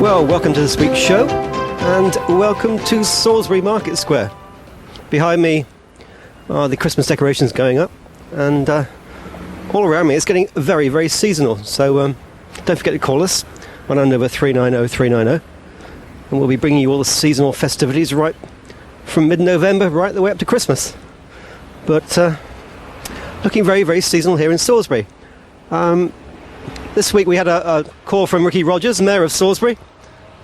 Well, welcome to this week's show, and welcome to Salisbury Market Square. Behind me are the Christmas decorations going up, and all around me it's getting very, very seasonal. So don't forget to call us on Andover 390 390, and we'll be bringing you all the seasonal festivities right from mid-November right the way up to Christmas. But looking very, very seasonal here in Salisbury. This week we had a call from Ricky Rogers, Mayor of Salisbury,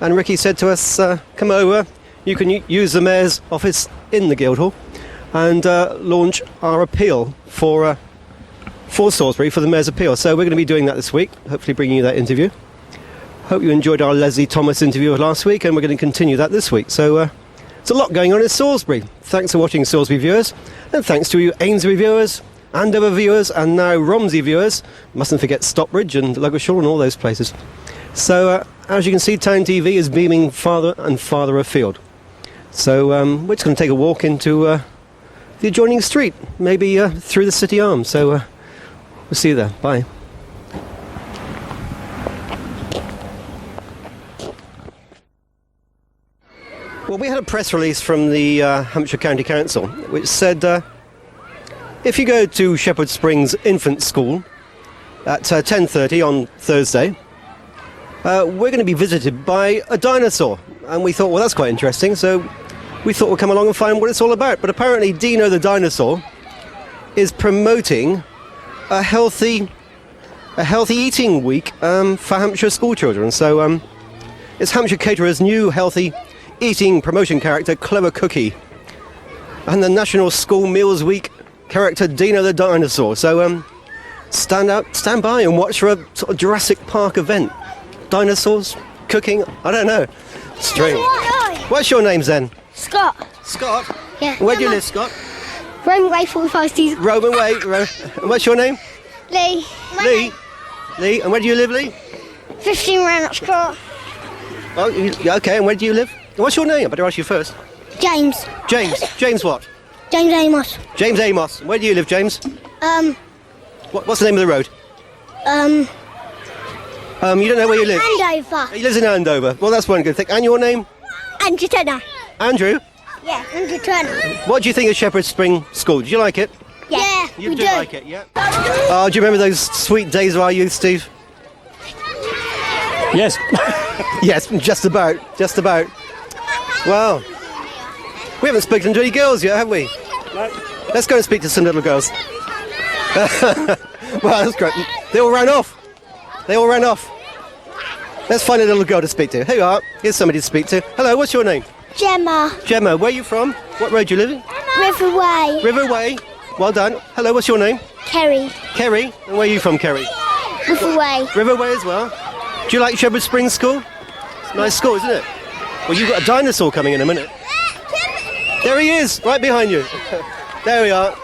and Ricky said to us, come over, you can use the Mayor's office in the Guildhall and launch our appeal for Salisbury, for the Mayor's appeal. So we're going to be doing that this week, hopefully bringing you that interview. Hope you enjoyed our Leslie Thomas interview last week, and we're going to continue that this week. So there's a lot going on in Salisbury. Thanks for watching, Salisbury viewers, and thanks to you Ainsbury viewers, Andover viewers, and now Romsey viewers. Mustn't forget Stockbridge and Ludgershall and all those places. So as you can see, Town TV is beaming farther and farther afield. So we're just going to take a walk into the adjoining street, maybe through the City Arm. So we'll see you there. Bye. Well, we had a press release from the Hampshire County Council which said if you go to Shepherd Springs Infant School at 10:30 on Thursday, we're going to be visited by a dinosaur. And we thought, well, that's quite interesting, so we thought we'd come along and find what it's all about. But apparently Deano the Dinosaur is promoting a healthy eating week for Hampshire school children. So it's Hampshire Caterer's new healthy eating promotion character, Clever Cookie, and the National School Meals Week character, Deano the Dinosaur. So stand by and watch for a sort of Jurassic Park event. Dinosaurs, cooking, I don't know. Strange. What's your name, then? Scott. Scott? Yeah. Where do you live, Scott? Roman Way 45 Steves. Roman Way. And what's your name? Lee. Lee. And where do you live, Lee? 15 Rannoch Court. Oh, okay, and where do you live? What's your name? I better ask you first. James. James what? James Amos. James Amos. Where do you live, James? What's the name of the road? You don't know where you live? Andover. He lives in Andover. Well, that's one good thing. And your name? Andrew Turner. Andrew? Yeah, Andrew Turner. What do you think of Shepherd Spring School? Do you like it? Yeah, You do like it, yeah? Oh, do you remember those sweet days of our youth, Steve? Yes. Yes, just about. Well, we haven't spoken to any girls yet, have we? No. Let's go and speak to some little girls. Well, that's great. They all ran off. Let's find a little girl to speak to. Here you are. Here's somebody to speak to. Hello, what's your name? Gemma. Gemma, where are you from? What road do you live in? River Way. River Way. Well done. Hello, what's your name? Kerry. Kerry. And where are you from, Kerry? River Way. River Way as well. Do you like Shepherd Springs School? Nice school, isn't it? Well, you've got a dinosaur coming in a minute. There he is, right behind you. There we are.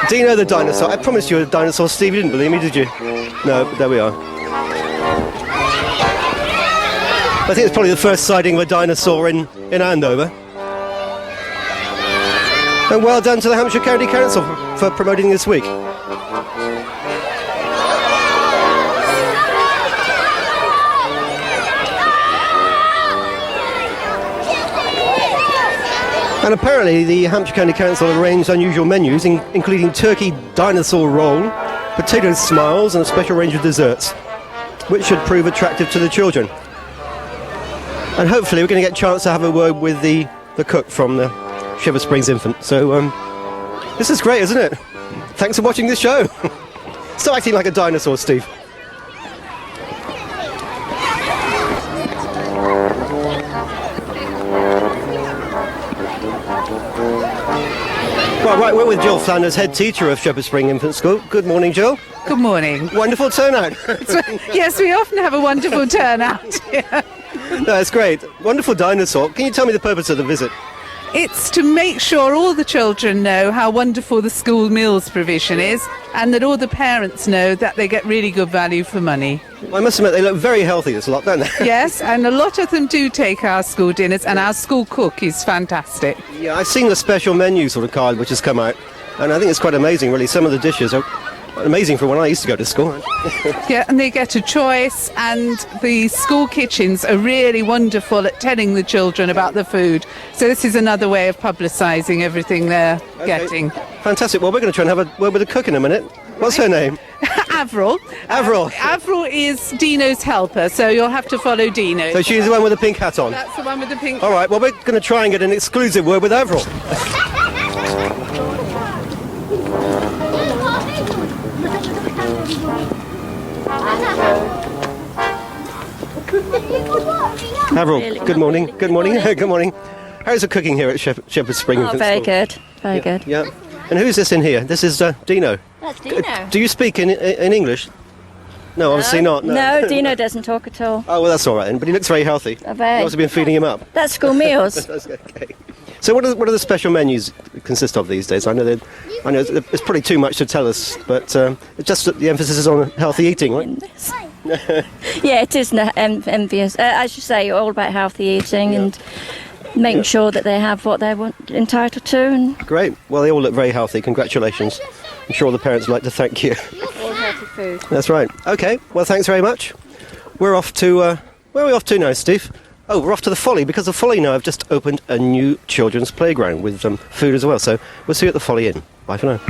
Deano the Dinosaur. I promised you a dinosaur, Steve. You didn't believe me, did you? No, but there we are. I think it's probably the first sighting of a dinosaur in Andover. And well done to the Hampshire County Council for promoting this week. And apparently the Hampshire County Council arranged unusual menus, including turkey dinosaur roll, potato smiles, and a special range of desserts, which should prove attractive to the children. And hopefully we're going to get a chance to have a word with the cook from the Shepherd Springs Infant. So this is great, isn't it? Thanks for watching this show. Stop acting like a dinosaur, Steve. Right, we're with Gill Flanders, head teacher of Shepherd Spring Infant School. Good morning, Gill. Good morning. Wonderful turnout. Yes, we often have a wonderful turnout here. That's great. Wonderful dinosaur. Can you tell me the purpose of the visit? It's to make sure all the children know how wonderful the school meals provision is, and that all the parents know that they get really good value for money. I must admit, they look very healthy, this lot, don't they? Yes, and a lot of them do take our school dinners, and our school cook is fantastic. Yeah, I've seen the special menu sort of card which has come out, and I think it's quite amazing, really. Some of the dishes are amazing for when I used to go to school. Yeah, and they get a choice, and the school kitchens are really wonderful at telling the children about the food. So this is another way of publicising everything they're getting. Fantastic. Well, we're going to try and have a word with the cook in a minute. What's her name? Avril. Avril. Avril is Dino's helper, so you'll have to follow Dino. So she's the one with the pink hat on? That's the one with the pink All right, well, we're going to try and get an exclusive word with Avril. Avril, good morning. Good morning. Good morning. How's the cooking here at Shepherd's Spring? Oh, very good. Very good. Yeah. And who's this in here? This is Dino. That's Dino. Do you speak in English? No, obviously not. No, Dino doesn't talk at all. Oh, well, that's all right then. But he looks very healthy. Very. You've also been feeding him up. That's school meals. That's okay. So what are the special menus consist of these days? I know it's probably too much to tell us, but it's just that the emphasis is on healthy eating, right? Yeah, it is envious. As you say, all about healthy eating and making sure that they have what they're entitled to. And Great. Well, they all look very healthy. Congratulations. I'm sure the parents would like to thank you. all healthy food. That's right. Okay. Well, thanks very much. We're off to... where are we off to now, Steve? Oh, we're off to the Folly, because the Folly now have just opened a new children's playground with food as well. So we'll see you at the Folly Inn. Bye for now.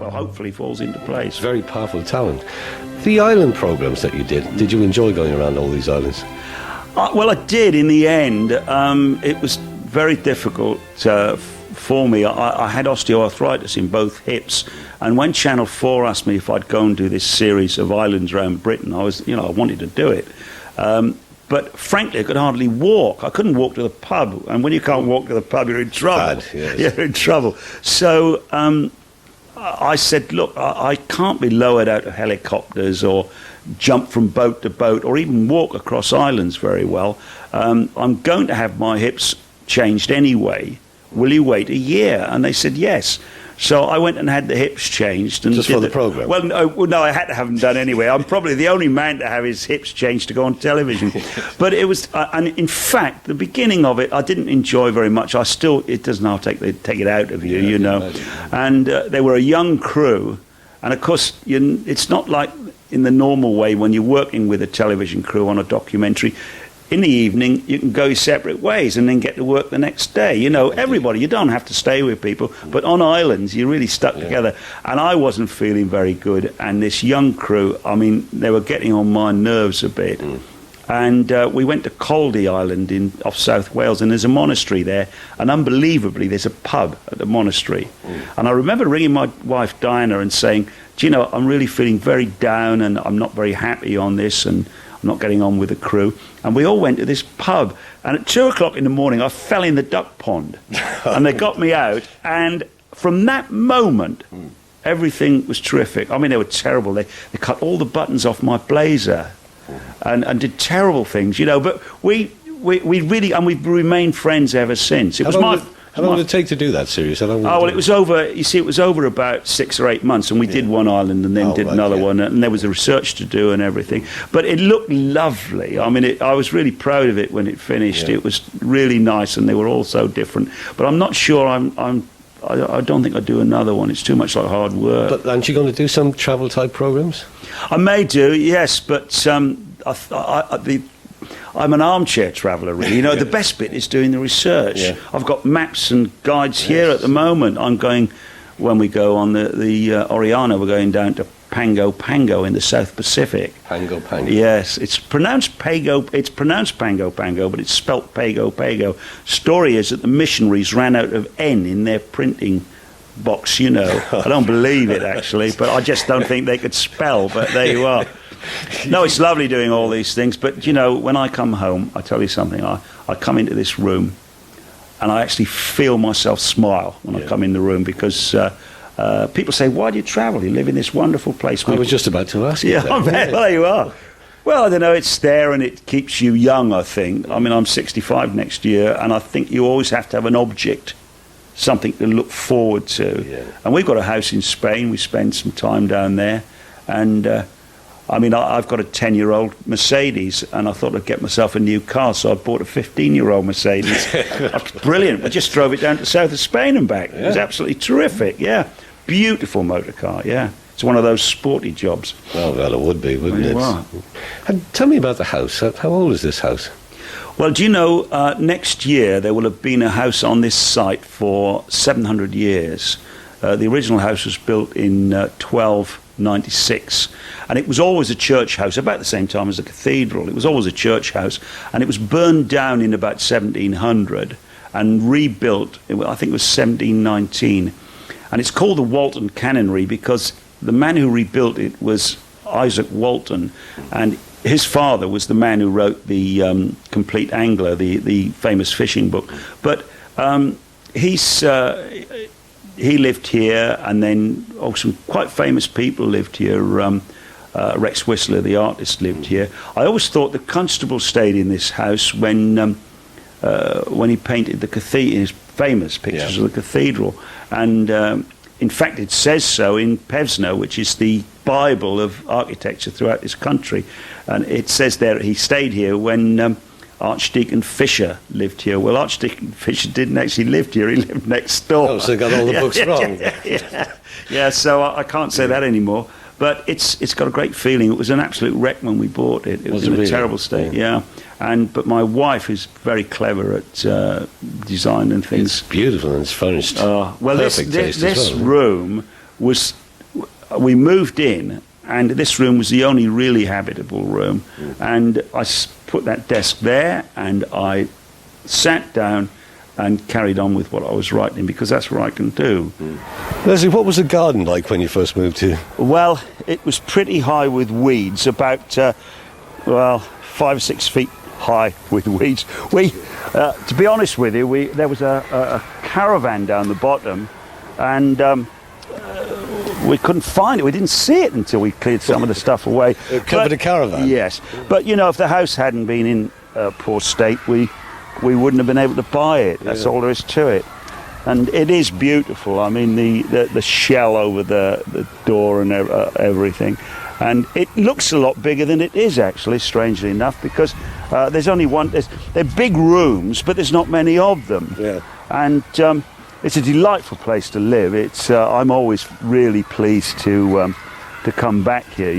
Hopefully falls into place. Very powerful talent. The island programmes that you did you enjoy going around all these islands? Well, I did in the end. It was very difficult for me. I had osteoarthritis in both hips, and when Channel 4 asked me if I'd go and do this series of islands around Britain, I wanted to do it. But frankly, I could hardly walk. I couldn't walk to the pub, and when you can't walk to the pub, you're in trouble. Bad, yes. You're in trouble. So I said, look, I can't be lowered out of helicopters or jump from boat to boat or even walk across islands very well. I'm going to have my hips changed anyway. Will you wait a year? And they said yes. So I went and had the hips changed. And just for the programme? Well, no, I had to have them done anyway. I'm probably the only man to have his hips changed to go on television. But it was, and in fact, the beginning of it, I didn't enjoy very much. It doesn't have to take it out of you, you know. And they were a young crew. And of course, it's not like in the normal way when you're working with a television crew on a documentary. In the evening, you can go separate ways and then get to work the next day. You know, everybody, you don't have to stay with people, but on islands, you're really stuck together. And I wasn't feeling very good. And this young crew, I mean, they were getting on my nerves a bit. And we went to Caldy Island off South Wales, and there's a monastery there. And unbelievably, there's a pub at the monastery. And I remember ringing my wife, Diana, and saying, do you know, I'm really feeling very down and I'm not very happy on this, and I'm not getting on with the crew. And we all went to this pub, and at 2 o'clock in the morning I fell in the duck pond and they got me out, and from that moment everything was terrific. I mean, they were terrible. They cut all the buttons off my blazer and did terrible things, you know, but we really, and we've remained friends ever since. How long did it take to do that series? It was over. You see, it was over about 6 or 8 months, and we did one island and then did another one, and there was a research to do and everything. But it looked lovely. I mean, I was really proud of it when it finished. It was really nice, and they were all so different. But I'm not sure. I don't think I'd do another one. It's too much like hard work. But aren't you going to do some travel type programmes? I may do, yes, but I'm an armchair traveller, really. You know, the best bit is doing the research. Yeah. I've got maps and guides here at the moment. I'm going, when we go on the Oriana, we're going down to Pango Pango in the South Pacific. Pango Pango. Yes, it's pronounced Pango Pango, but it's spelt Pago Pago. Story is that the missionaries ran out of N in their printing box, you know. I don't believe it, actually, but I just don't think they could spell, but there you are. No, it's lovely doing all these things, but, you know, when I come home, I tell you something, I come into this room and I actually feel myself smile when I come in the room, because people say, why do you travel? You live in this wonderful place. I was just about to ask you that. Well, there you are. Well, I don't know. It's there and it keeps you young, I think. I mean, I'm 65 next year, and I think you always have to have an object, something to look forward to. Yeah. And we've got a house in Spain. We spend some time down there. And, I mean, I've got a 10-year-old Mercedes, and I thought I'd get myself a new car, so I bought a 15-year-old Mercedes. Brilliant. We just drove it down to south of Spain and back. It was absolutely terrific, yeah. Beautiful motor car, yeah. It's one of those sporty jobs. Oh, well, it would be, wouldn't it? Wow. And tell me about the house. How old is this house? Well, do you know, next year there will have been a house on this site for 700 years. The original house was built in 1296, and it was always a church house, about the same time as the cathedral. It was always a church house, and it was burned down in about 1700 and rebuilt, I think it was 1719. And it's called the Walton Canonry because the man who rebuilt it was Isaac Walton, and his father was the man who wrote the Complete Angler, the famous fishing book. But he lived here, and then some quite famous people lived here. Rex Whistler, the artist, lived here. I always thought the constable stayed in this house when he painted the cathedral, his famous pictures of the cathedral. And in fact, it says so in Pevsner, which is the Bible of architecture throughout this country. And it says there he stayed here when Archdeacon Fisher lived here. Well, Archdeacon Fisher didn't actually live here, he lived next door. Oh, so they got all the books wrong. Yeah, so I can't say that anymore. But it's got a great feeling. It was an absolute wreck when we bought it. It was in a terrible state, yeah. But my wife is very clever at design and things. It's beautiful and it's furnished. Well, Perfect taste this as well. room was... We moved in, and this room was the only really habitable room. And I put that desk there, and I sat down and carried on with what I was writing, because that's what I can do. Leslie, what was the garden like when you first moved here? Well, it was pretty high with weeds, about 5 or 6 feet high with weeds. To be honest with you, there was a caravan down the bottom, and we couldn't find it. We didn't see it until we cleared some of the stuff away. It covered a caravan? Yes. But, if the house hadn't been in poor state, we wouldn't have been able to buy it. That's all there is to it. And it is beautiful. I mean, the shell over the door and everything. And it looks a lot bigger than it is, actually, strangely enough, because there's only one... They're big rooms, but there's not many of them. Yeah. And it's a delightful place to live. I'm always really pleased to come back here,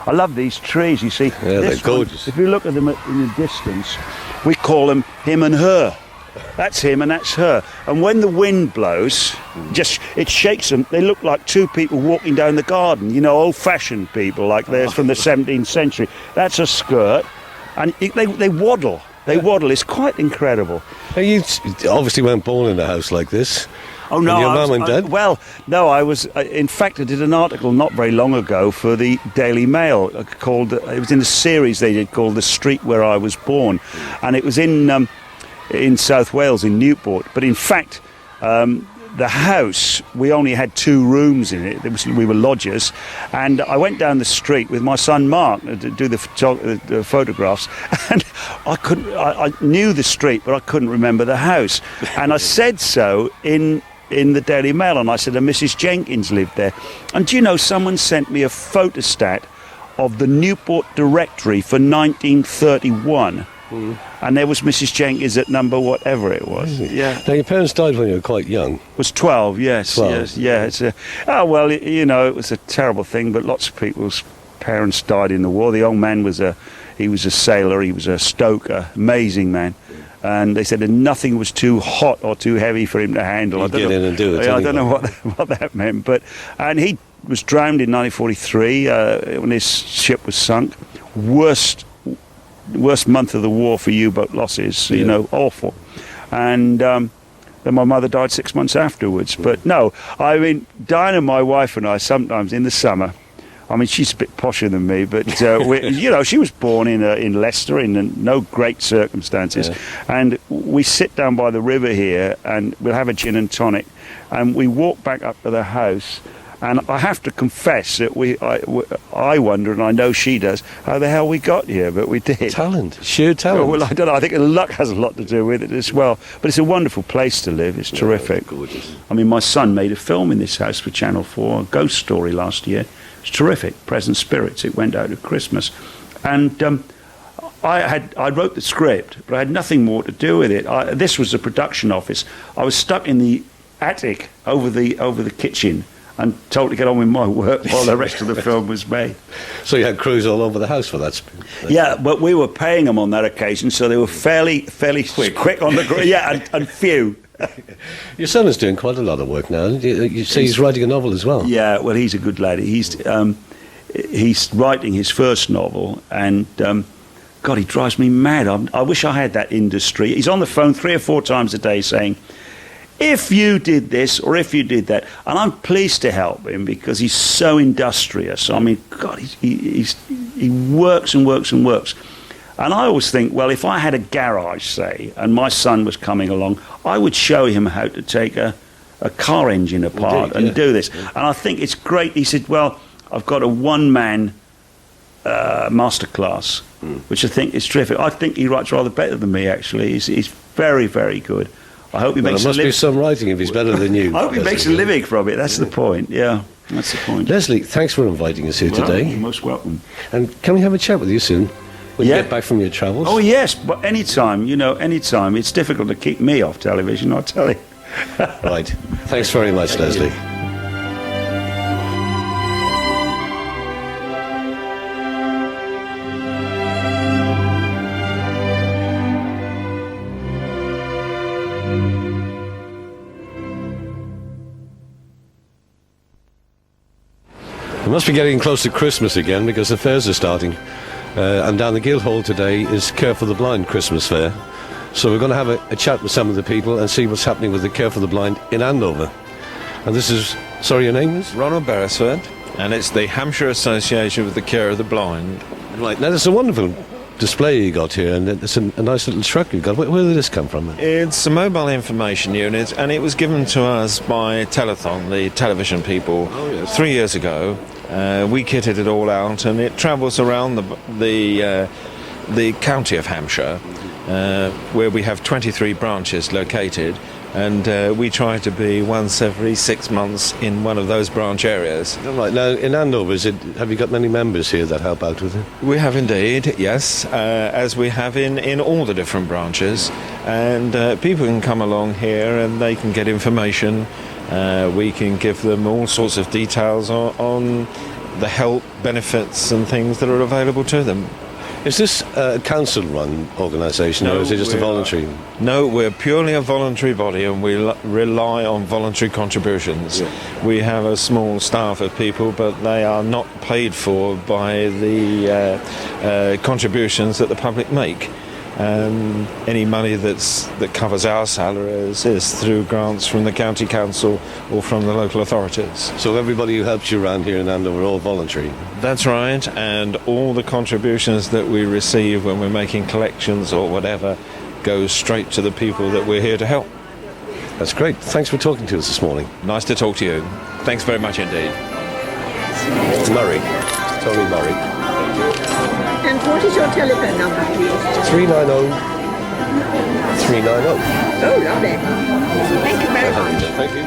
I love these trees, you see. Yeah, they're gorgeous. If you look at them in the distance, we call them him and her. That's him and that's her. And when the wind blows, it shakes them. They look like two people walking down the garden, old-fashioned people like theirs from the 17th century. That's a skirt. And they waddle. They waddle. It's quite incredible. Now, you obviously weren't born in a house like this. Oh, no. And your mum and dad? No, I was... in fact, I did an article not very long ago for the Daily Mail called... It was in a series they did called The Street Where I Was Born. And it was in South Wales, in Newport. But in fact, the house, we only had 2 rooms in it. We were lodgers. And I went down the street with my son Mark to do the photographs. And I knew the street, but I couldn't remember the house. And I said so in the Daily Mail. And I said, Mrs. Jenkins lived there. And do you know, someone sent me a photostat of the Newport Directory for 1931. And there was Mrs. Jenkins at number whatever it was. Yeah. Now, your parents died when you were quite young. Was 12, yes. 12. Yes, yeah. It was a terrible thing, but lots of people's parents died in the war. The old man was a sailor, he was a stoker, amazing man. And they said that nothing was too hot or too heavy for him to handle. He'd get in and do it. I don't know what that meant, and he was drowned in 1943 when his ship was sunk. Worst month of the war for U-boat losses, awful. And then my mother died 6 months afterwards. But no, I mean, Diana, my wife, and I sometimes in the summer, I mean, she's a bit posher than me, but she was born in Leicester in no great circumstances, and we sit down by the river here, and we'll have a gin and tonic, and we walk back up to the house, And I have to confess that I wonder, and I know she does, how the hell we got here, but we did. Talent, sheer talent. Well, I don't know. I think luck has a lot to do with it as well. But it's a wonderful place to live. It's terrific. Gorgeous. I mean, my son made a film in this house for Channel 4, a ghost story last year. It's terrific. Present Spirits. It went out at Christmas. And I wrote the script, but I had nothing more to do with it. This was the production office. I was stuck in the attic over the kitchen and told to get on with my work while the rest of the film was made. So you had crews all over the house for that? Yeah, but we were paying them on that occasion, so they were fairly quick on the yeah, and few. Your son is doing quite a lot of work now. You say he's writing a novel as well. Yeah, well, he's a good lad. He's writing his first novel, and God, he drives me mad. I wish I had that industry. He's on the phone 3 or 4 times a day saying, if you did this or if you did that. And I'm pleased to help him because he's so industrious. I mean, God, he works and works and works. And I always think, well, if I had a garage, say, and my son was coming along, I would show him how to take a car engine apart and do this. Yeah. And I think it's great. He said, well, I've got a one-man masterclass, which I think is terrific. I think he writes rather better than me, actually. He's very, very good. I hope he makes a living. There must be some writing if he's better than you. I hope he makes a living from it. That's the point. Yeah, that's the point. Leslie, thanks for inviting us here today. You're most welcome. And can we have a chat with you soon? When you get back from your travels? Oh, yes, but anytime, anytime. It's difficult to keep me off television, I'll tell you. Right. Thanks very much, Leslie. We must be getting close to Christmas again because the fairs are starting. And down the Guildhall today is Care for the Blind Christmas Fair. So we're going to have a chat with some of the people and see what's happening with the Care for the Blind in Andover. And this is, sorry, your name is? Ronald Beresford, and it's the Hampshire Association with the Care of the Blind. Right, now there's a wonderful display you got here, and it's a nice little truck you got. Where did this come from? It's a mobile information unit, and it was given to us by Telethon, the television people, 3 years ago. We kitted it all out, and it travels around the county of Hampshire, where we have 23 branches located, and we try to be once every 6 months in one of those branch areas. Right, now in Andover, have you got many members here that help out with it? We have indeed, yes, as we have in all the different branches, and people can come along here and they can get information. We can give them all sorts of details on the help, benefits and things that are available to them. Is this a council-run organisation, or is it just a voluntary? No, we're purely a voluntary body, and we rely on voluntary contributions. Yeah. We have a small staff of people, but they are not paid for by the contributions that the public make. Any money that covers our salaries is through grants from the county council or from the local authorities. So everybody who helps you around here in Andover are all voluntary? That's right, and all the contributions that we receive when we're making collections or whatever goes straight to the people that we're here to help. That's great. Thanks for talking to us this morning. Nice to talk to you. Thanks very much indeed. Murray. Tony Murray. And what is your telephone number, please? 390 390. Oh, lovely. Thank you very much. Thank you.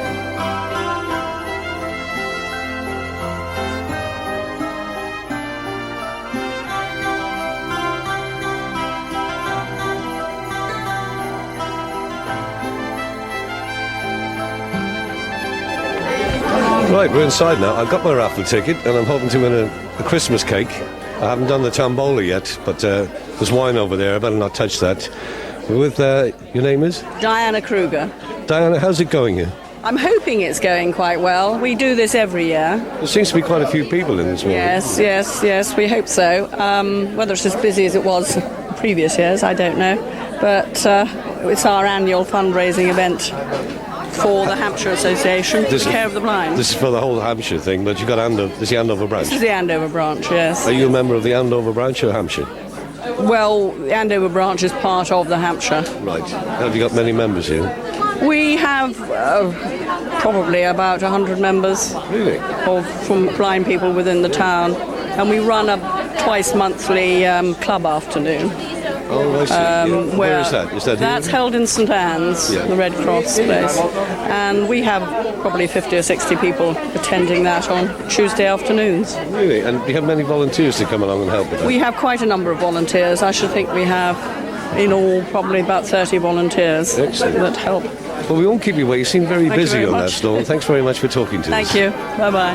Right, we're inside now. I've got my raffle ticket and I'm hoping to win a Christmas cake. I haven't done the tombola yet, but there's wine over there. I better not touch that. With your name is? Diana Kruger. Diana, how's it going here? I'm hoping it's going quite well. We do this every year. There seems to be quite a few people in this morning. Yes, we hope so. Whether it's as busy as it was previous years, I don't know. But it's our annual fundraising event for the Hampshire Association for Care of the Blind. This is for the whole Hampshire thing, but you've got this is the Andover branch. This is the Andover branch, yes. Are you a member of the Andover branch or Hampshire? Well, the Andover branch is part of the Hampshire. Right. Have you got many members here? We have probably about 100 members Really? from blind people within the town, and we run a twice monthly club afternoon. Oh, I see. Yeah. Where is that? Is that That's here? held in St Anne's, Yeah. the Red Cross place, and we have probably 50 or 60 people attending that on Tuesday afternoons. Really? And do you have many volunteers to come along and help with that? We have quite a number of volunteers. I should think we have in all probably about 30 volunteers that help. Well, we won't keep you waiting. You seem very Thank you busy very on that much. stall. Thanks very much for talking to us. Thank you. Bye-bye.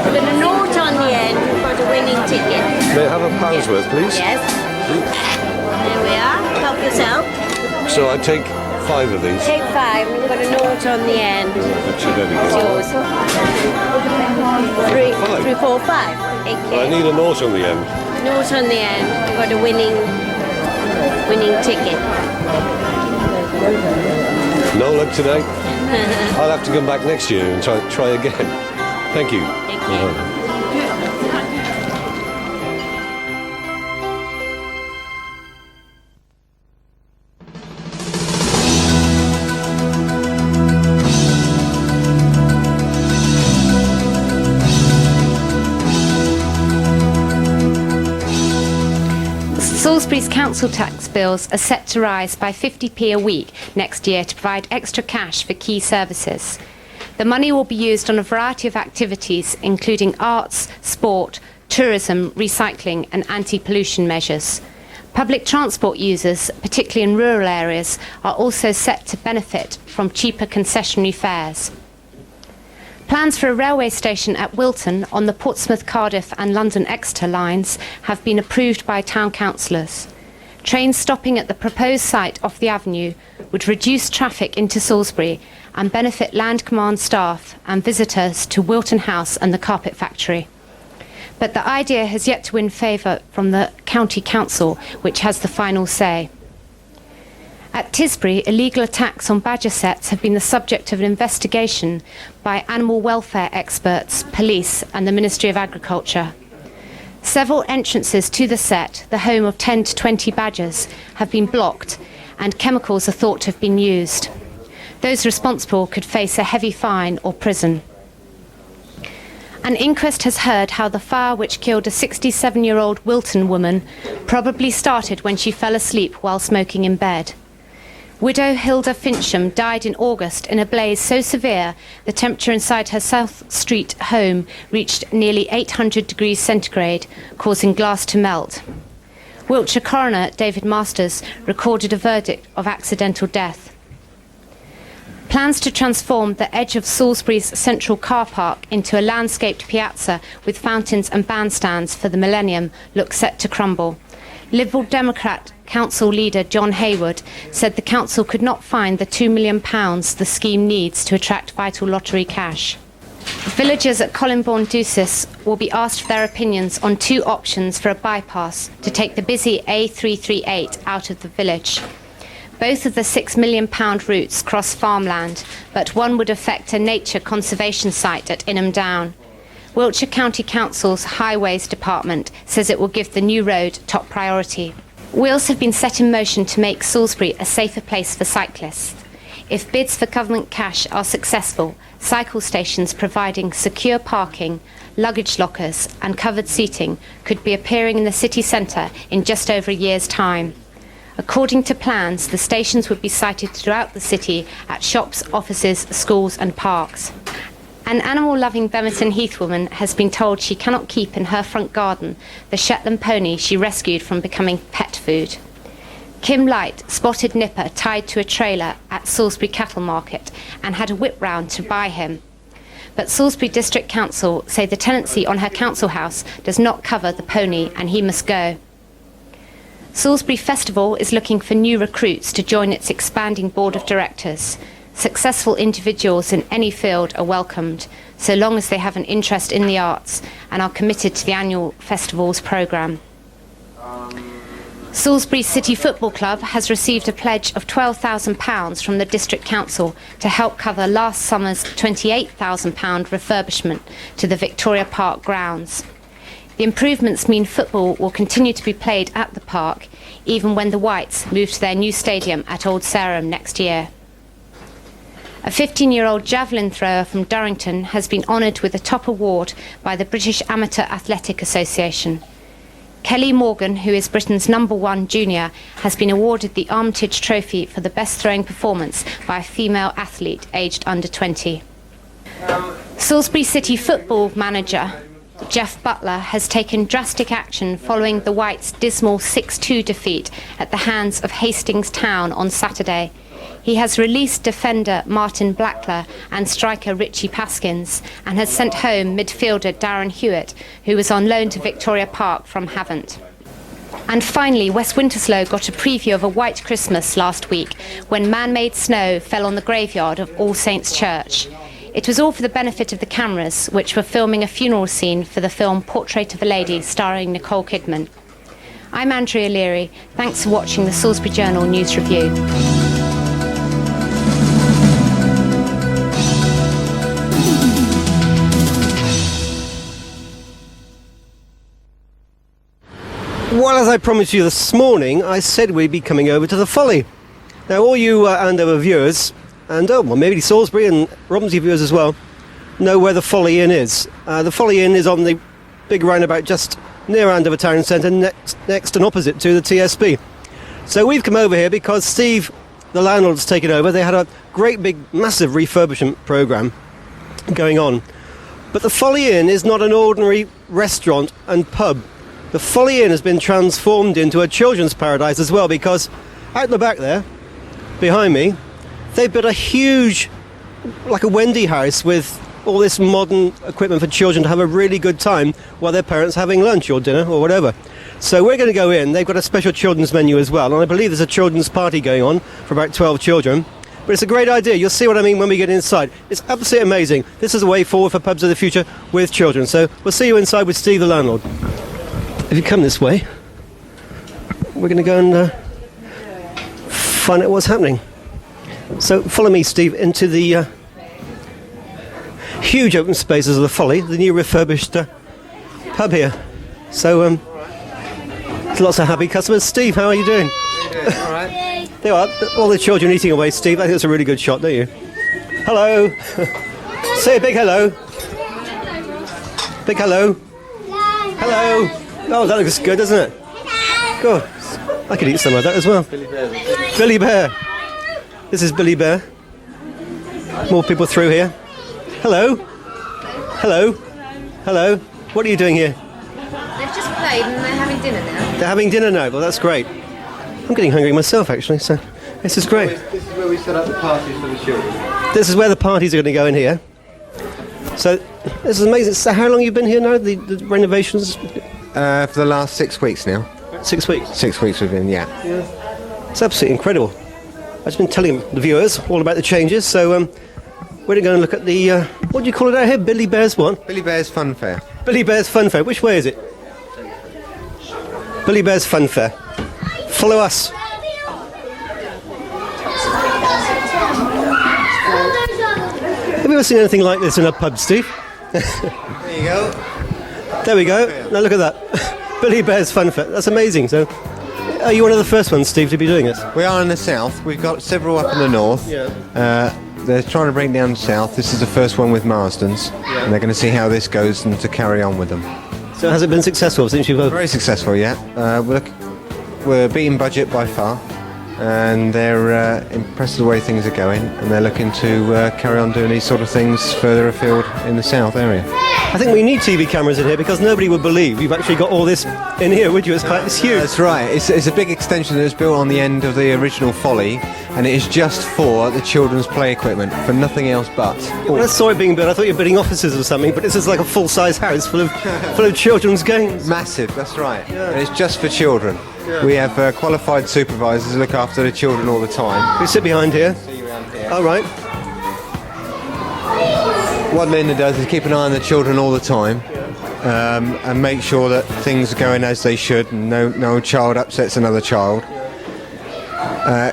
With a note on the end for the winning ticket. May I have a pound's worth, please? Yes. There we are. Help yourself. So I take 5 of these. Take 5. We've got a note on the end. That's your very It's good. yours. 3, 4, 5. I need a note on the end. Note on the end. We've got a winning ticket. No luck today. I'll have to come back next year and try again. Thank you. Thank you. Salisbury's council tax bills are set to rise by 50p a week next year to provide extra cash for key services. The money will be used on a variety of activities, including arts, sport, tourism, recycling and anti-pollution measures. Public transport users, particularly in rural areas, are also set to benefit from cheaper concessionary fares. Plans for a railway station at Wilton on the Portsmouth, Cardiff and London Exeter lines have been approved by town councillors. Trains stopping at the proposed site off the avenue would reduce traffic into Salisbury and benefit Land Command staff and visitors to Wilton House and the Carpet Factory. But the idea has yet to win favour from the County Council, which has the final say. At Tisbury, illegal attacks on badger sets have been the subject of an investigation by animal welfare experts, police and the Ministry of Agriculture. Several entrances to the set, the home of 10 to 20 badgers, have been blocked and chemicals are thought to have been used. Those responsible could face a heavy fine or prison. An inquest has heard how the fire which killed a 67-year-old Wilton woman probably started when she fell asleep while smoking in bed. Widow Hilda Fincham died in August in a blaze so severe the temperature inside her South Street home reached nearly 800 degrees centigrade, causing glass to melt. Wiltshire coroner David Masters recorded a verdict of accidental death. Plans to transform the edge of Salisbury's central car park into a landscaped piazza with fountains and bandstands for the millennium look set to crumble. Liberal Democrat Council leader John Hayward said the council could not find the £2 million the scheme needs to attract vital lottery cash. Villagers at Collinbourne Deuces will be asked for their opinions on 2 options for a bypass to take the busy A338 out of the village. Both of the £6 million routes cross farmland, but one would affect a nature conservation site at Inham Down. Wiltshire County Council's Highways Department says it will give the new road top priority. Wheels have been set in motion to make Salisbury a safer place for cyclists. If bids for government cash are successful, cycle stations providing secure parking, luggage lockers and covered seating could be appearing in the city centre in just over a year's time. According to plans, the stations would be sited throughout the city at shops, offices, schools and parks. An animal-loving Bemerton Heath woman has been told she cannot keep in her front garden the Shetland pony she rescued from becoming pet food. Kim Light spotted Nipper tied to a trailer at Salisbury Cattle Market and had a whip round to buy him. But Salisbury District Council say the tenancy on her council house does not cover the pony and he must go. Salisbury Festival is looking for new recruits to join its expanding board of directors. Successful individuals in any field are welcomed, so long as they have an interest in the arts and are committed to the annual festival's programme. Salisbury City Football Club has received a pledge of £12,000 from the District Council to help cover last summer's £28,000 refurbishment to the Victoria Park grounds. The improvements mean football will continue to be played at the park, even when the Whites move to their new stadium at Old Sarum next year. A 15-year-old javelin thrower from Durrington has been honoured with a top award by the British Amateur Athletic Association. Kelly Morgan, who is Britain's #1 junior, has been awarded the Armitage Trophy for the best throwing performance by a female athlete aged under 20. Salisbury City football manager Jeff Butler has taken drastic action following the Whites' dismal 6-2 defeat at the hands of Hastings Town on Saturday. He has released defender Martin Blackler and striker Richie Paskins and has sent home midfielder Darren Hewitt, who was on loan to Victoria Park from Havant. And finally, West Winterslow got a preview of a white Christmas last week when man-made snow fell on the graveyard of All Saints Church. It was all for the benefit of the cameras, which were filming a funeral scene for the film Portrait of a Lady starring Nicole Kidman. I'm Andrea Leary. Thanks for watching the Salisbury Journal News Review. Well, as I promised you this morning, I said we'd be coming over to the Folly. Now, all you Andover viewers, and maybe Salisbury and Romsey viewers as well, know where the Folly Inn is. The Folly Inn is on the big roundabout just near Andover Town Centre, next and opposite to the TSB. So we've come over here because Steve, the landlord's taken over. They had a great big, massive refurbishment programme going on. But the Folly Inn is not an ordinary restaurant and pub. The Folly Inn has been transformed into a children's paradise as well, because out the back there, behind me, they built a huge, like a Wendy house with all this modern equipment for children to have a really good time while their parents are having lunch or dinner or whatever. So we're going to go in. They've got a special children's menu as well, and I believe there's a children's party going on for about 12 children. But it's a great idea. You'll see what I mean when we get inside. It's absolutely amazing. This is a way forward for pubs of the future with children. So we'll see you inside with Steve, the landlord. If you come this way, we're going to go and find out what's happening. So follow me, Steve, into the huge open spaces of the Folly, the new refurbished pub here. So there's lots of happy customers. Steve, how are you doing? All right. There are all the children eating away, Steve. I think it's a really good shot, don't you? Hello. Say a big hello. Big hello. Hello. Oh, that looks good, doesn't it? Good. I could eat some of that as well. Billy Bear. This is Billy Bear. More people through here. Hello. Hello. Hello. What are you doing here? They've just played and they're having dinner now. They're having dinner now. Well, that's great. I'm getting hungry myself, actually, so this is great. This is where we set up the parties for the children. This is where the parties are going to go in here. So this is amazing. So how long have you been here now, the renovations? For the last 6 weeks now. 6 weeks? 6 weeks we've been, yeah. It's absolutely incredible. I've just been telling the viewers all about the changes, so we're going to look at the, what do you call it out here? Billy Bear's what? Billy Bear's Fun Fair. Billy Bear's Fun Fair. Which way is it? Billy Bear's Fun Fair. Follow us. Have you ever seen anything like this in a pub, Steve? There you go. There we go. Now look at that. Billy Bear's Fun Fair. That's amazing. So, are you one of the first ones, Steve, to be doing this? We are in the south. We've got several up in the north. Yeah. They're trying to bring down south. This is the first one with Marsden's. Yeah. And they're going to see how this goes and to carry on with them. So has it been successful since you've... Very successful, yeah. We're beating budget by far. And they're impressed with the way things are going. And they're looking to carry on doing these sort of things further afield in the south area. I think we need TV cameras in here because nobody would believe you've actually got all this in here, would you? It's huge. That's right. It's a big extension that was built on the end of the original Folly, and it is just for the children's play equipment, for nothing else but. When I saw it being built, I thought you were building offices or something, but this is like a full-size house full of children's games. Massive, that's right. Yeah. And it's just for children. Yeah. We have qualified supervisors who look after the children all the time. We sit behind here. See you around here. All right. What Linda does is keep an eye on the children all the time, and make sure that things are going as they should, and no child upsets another child.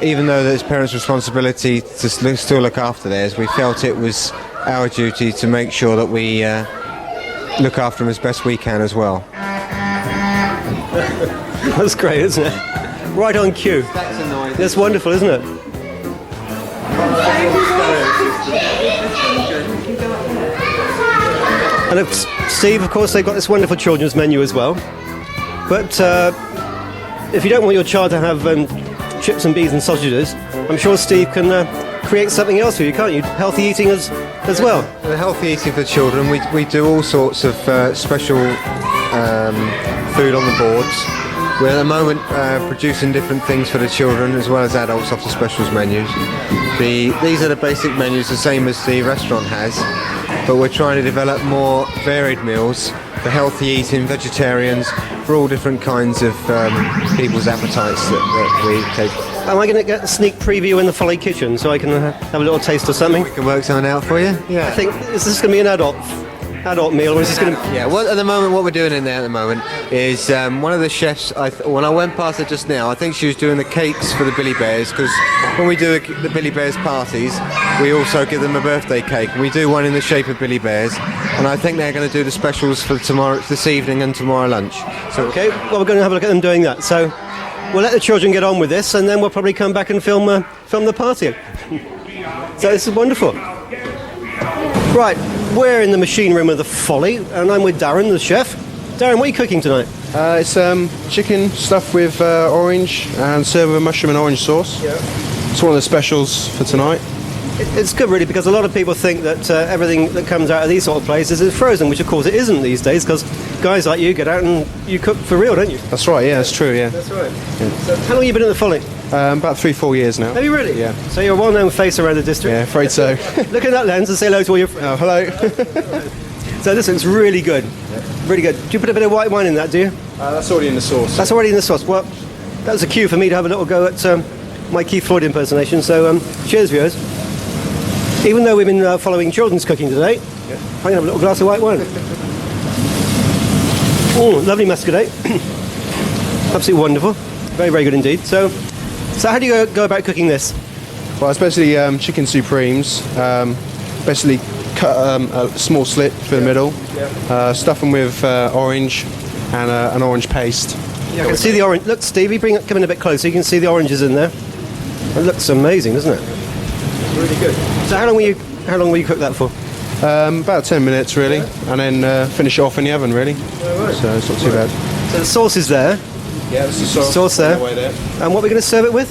Even though it's parents' responsibility to still look after theirs, we felt it was our duty to make sure that we look after them as best we can as well. That's great, isn't it? Right on cue. That's wonderful, isn't it? And Steve, of course, they've got this wonderful children's menu as well. But if you don't want your child to have chips and beans and sausages, I'm sure Steve can create something else for you, can't you? Healthy eating as well. The healthy eating for children, we do all sorts of special food on the boards. We're at the moment producing different things for the children as well as adults off the specials menus. These are the basic menus, the same as the restaurant has, but we're trying to develop more varied meals for healthy eating, vegetarians, for all different kinds of people's appetites that we take. Am I going to get a sneak preview in the Folly kitchen so I can have a little taste of something? We can work something out for you. Yeah. I think, is this going to be an adult meal, or is this going to... Yeah, well, at the moment, what we're doing in there at the moment is one of the chefs, when I went past her just now, I think she was doing the cakes for the Billy Bears, because when we do the Billy Bears parties, we also give them a birthday cake. We do one in the shape of Billy Bears, and I think they're going to do the specials for tomorrow, this evening and tomorrow lunch. So, okay, well, we're going to have a look at them doing that. So we'll let the children get on with this, and then we'll probably come back and film the party. So this is wonderful. Right, we're in the machine room of the Folly, and I'm with Darren, the chef. Darren, what are you cooking tonight? It's chicken stuffed with orange and served with mushroom and orange sauce. Yeah. It's one of the specials for tonight. It's good, really, because a lot of people think that everything that comes out of these sort of places is frozen, which of course it isn't these days, because guys like you get out and you cook for real, don't you? That's right, yeah, that's true, yeah. That's right. Yeah. So how long have you been at the Folly? About 3-4 years now. Have you really? Yeah. So you're a well-known face around the district? Yeah, afraid so. Look at that lens and say hello to all your friends. Oh, hello. So this looks really good. Really good. Do you put a bit of white wine in that, do you? That's already in the sauce. That's already in the sauce. Well, that was a cue for me to have a little go at my Keith Floyd impersonation. So cheers, viewers. Even though we've been following children's cooking today, I'm going to have a little glass of white wine. Oh, lovely muscadet. Absolutely wonderful. Very, very good indeed. So how do you go about cooking this? Well, it's basically chicken supremes. Basically cut a small slit through the middle, stuff them with orange and an orange paste. Yeah, I can see the orange. Look, Stevie, come in a bit closer. You can see the oranges in there. It looks amazing, doesn't it? Really good. So how long will you cook that for? About 10 minutes, really, and then finish it off in the oven, really. Right. So it's not too bad. So the sauce is there. Yeah, there's the sauce there. And what are we going to serve it with?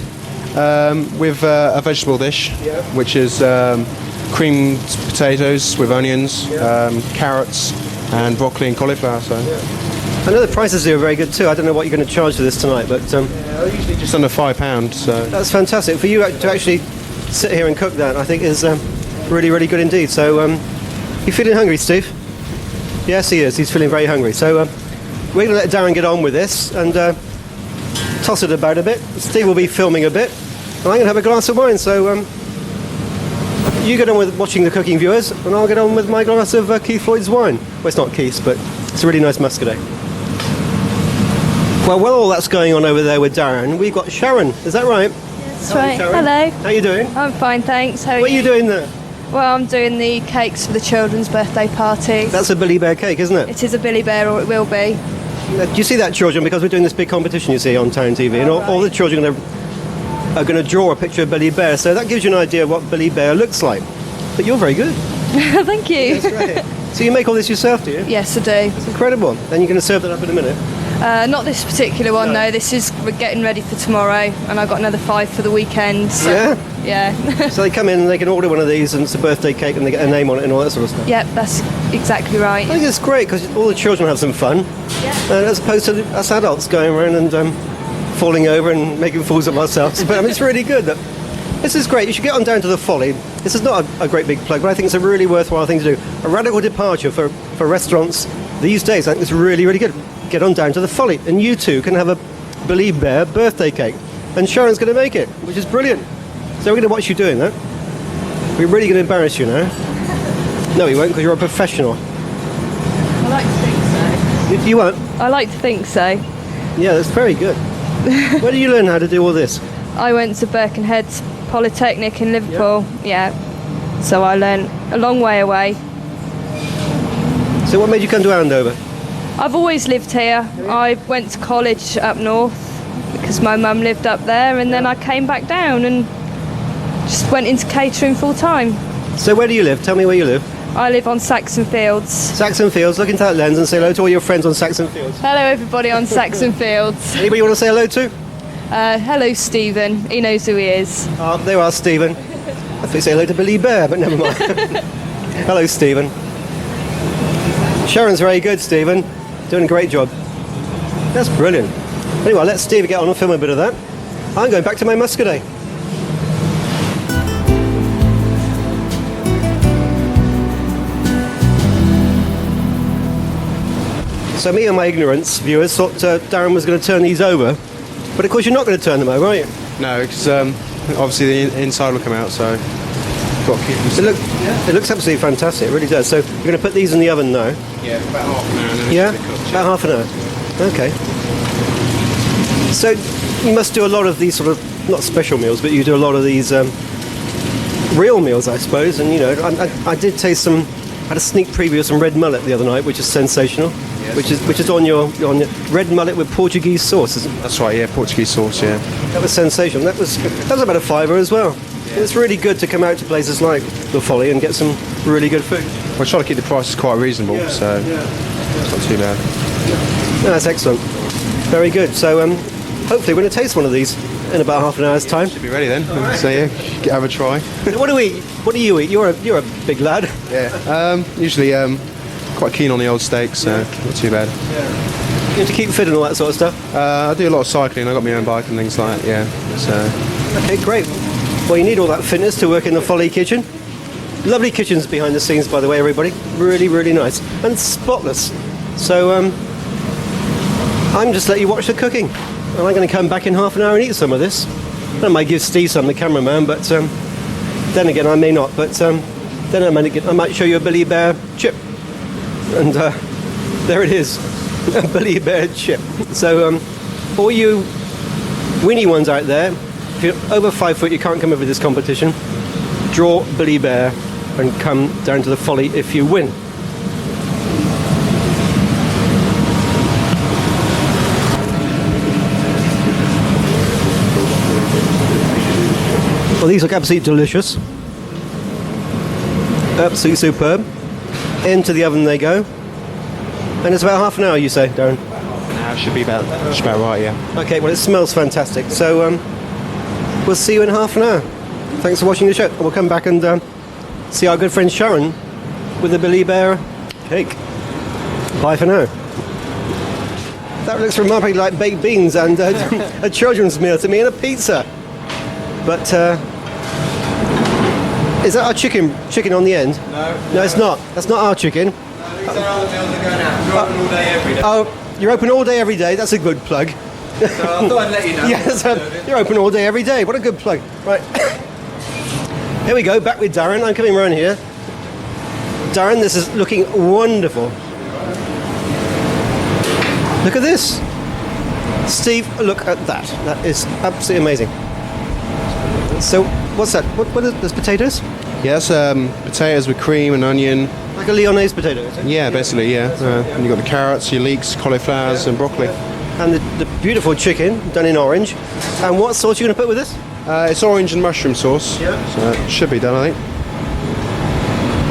With a vegetable dish, which is creamed potatoes with onions, carrots, and broccoli and cauliflower. So. I know the prices here are very good too. I don't know what you're going to charge for this tonight, but usually just under £5. So that's fantastic for you to actually sit here and cook that. I think is really, really good indeed. So you feeling hungry, Steve? Yes, he is. He's feeling very hungry. So we're going to let Darren get on with this and toss it about a bit. Steve will be filming a bit, and I'm going to have a glass of wine. So you get on with watching the cooking, viewers, and I'll get on with my glass of Keith Floyd's wine. Well, it's not Keith's, but it's a really nice muscadet. Well, while all that's going on over there with Darren, we've got Sharon. Is that right? That's right. Sharon. Hello. How are you doing? I'm fine, thanks. How are What are you doing there? Well, I'm doing the cakes for the children's birthday party. That's a Billy Bear cake, isn't it? It is a Billy Bear, or it will be. Do you see that, children? Because we're doing this big competition, you see, on Town TV, and all the children are going to draw a picture of Billy Bear, so that gives you an idea of what Billy Bear looks like. But you're very good. Thank you. That's right. So you make all this yourself, do you? Yes, I do. It's incredible. And you're going to serve that up in a minute? Not this particular one, no. We're getting ready for tomorrow, and I've got another 5 for the weekend. So, yeah. So they come in and they can order one of these, and it's a birthday cake, and they get a name on it and all that sort of stuff. Yep, that's exactly right. I think it's great because all the children have some fun, as opposed to us adults going around and falling over and making fools of ourselves. But I mean, it's really good. This is great. You should get on down to the Folly. This is not a great big plug, but I think it's a really worthwhile thing to do. A radical departure for restaurants these days. I think it's really, really good. Get on down to the Folly, and you too can have a Billy Bear birthday cake. And Sharon's going to make it, which is brilliant. So we're going to watch you doing that. We're really going to embarrass you now. No, you won't, because you're a professional. I like to think so. You won't? I like to think so. Yeah, that's very good. Where did you learn how to do all this? I went to Birkenhead's Polytechnic in Liverpool. Yeah. So I learned a long way away. So what made you come to Andover? I've always lived here. I went to college up north because my mum lived up there, and then I came back down and just went into catering full time. So where do you live? Tell me where you live. I live on Saxon Fields. Saxon Fields. Look into that lens and say hello to all your friends on Saxon Fields. Hello everybody on Saxon Fields. Anybody you want to say hello to? Hello Stephen. He knows who he is. Oh, there you are, Stephen. I thought you say hello to Billy Bear, but never mind. Hello, Stephen. Sharon's very good, Stephen. Doing a great job. That's brilliant. Anyway, let Steve get on and film a bit of that. I'm going back to my muscadet. So me and my ignorance, viewers, thought Darren was going to turn these over. But of course you're not going to turn them over, are you? No, because obviously the inside will come out, so got to keep them. It looks absolutely fantastic, it really does. So you're going to put these in the oven now? Yeah, about half an hour. And then Yeah? About half an hour. Okay. So you must do a lot of these sort of, not special meals, but you do a lot of these real meals, I suppose. And, you know, I did taste some, had a sneak preview of some red mullet the other night, which is sensational. Yes. Which is on your red mullet with Portuguese sauce, isn't it? That's right, yeah, Portuguese sauce, yeah. That was sensational. That was about a £5 as well. Yeah. It's really good to come out to places like the Folly and get some really good food. Well, I try to keep the prices quite reasonable, so it's not too bad. No, that's excellent. Very good. So hopefully we're going to taste one of these in about half an hour's time. Should be ready then. So yeah, have a try. What do we eat? What do you eat? You're a big lad. Yeah. Usually quite keen on the old steaks, so not too bad. You have to keep fit and all that sort of stuff? I do a lot of cycling. I've got my own bike and things like that, yeah. So. Okay, great. Well, you need all that fitness to work in the Folly kitchen. Lovely kitchens behind the scenes, by the way, everybody. Really, really nice. And spotless. So I'm just letting you watch the cooking. And I'm going to come back in half an hour and eat some of this. I might give Steve some, the cameraman, but then again, I may not. But then I might show you a Billy Bear chip. And there it is, a Billy Bear chip. So all you weenie ones out there, if you're over 5 foot, you can't come over this competition. Draw Billy Bear and come down to the Folly if you win. Well, these look absolutely delicious. Absolutely superb. Into the oven they go. And it's about half an hour, you say, Darren? Should be about right, yeah. Okay, well, it smells fantastic. So we'll see you in half an hour. Thanks for watching the show. We'll come back and see our good friend Sharon with the Billy Bear cake. Bye for now. That looks remarkably like baked beans and a children's meal to me and a pizza. But is that our chicken on the end? No, it's not. That's not our chicken. These are all the meals that are going out. You're open all day every day. Oh, you're open all day every day. That's a good plug. So I thought I'd let you know. Yes, you're open all day every day. What a good plug. Right. Here we go. Back with Darren. I'm coming around here. Darren, this is looking wonderful. Look at this. Steve, look at that. That is absolutely amazing. So, what's that? What are those potatoes? Yes, potatoes with cream and onion. Like a Lyonnaise potato, is it? Yeah, basically, yeah. And you've got the carrots, your leeks, cauliflowers and broccoli. And the beautiful chicken done in orange. And what sauce are you going to put with this? It's orange and mushroom sauce. Yeah. So it should be done, I think.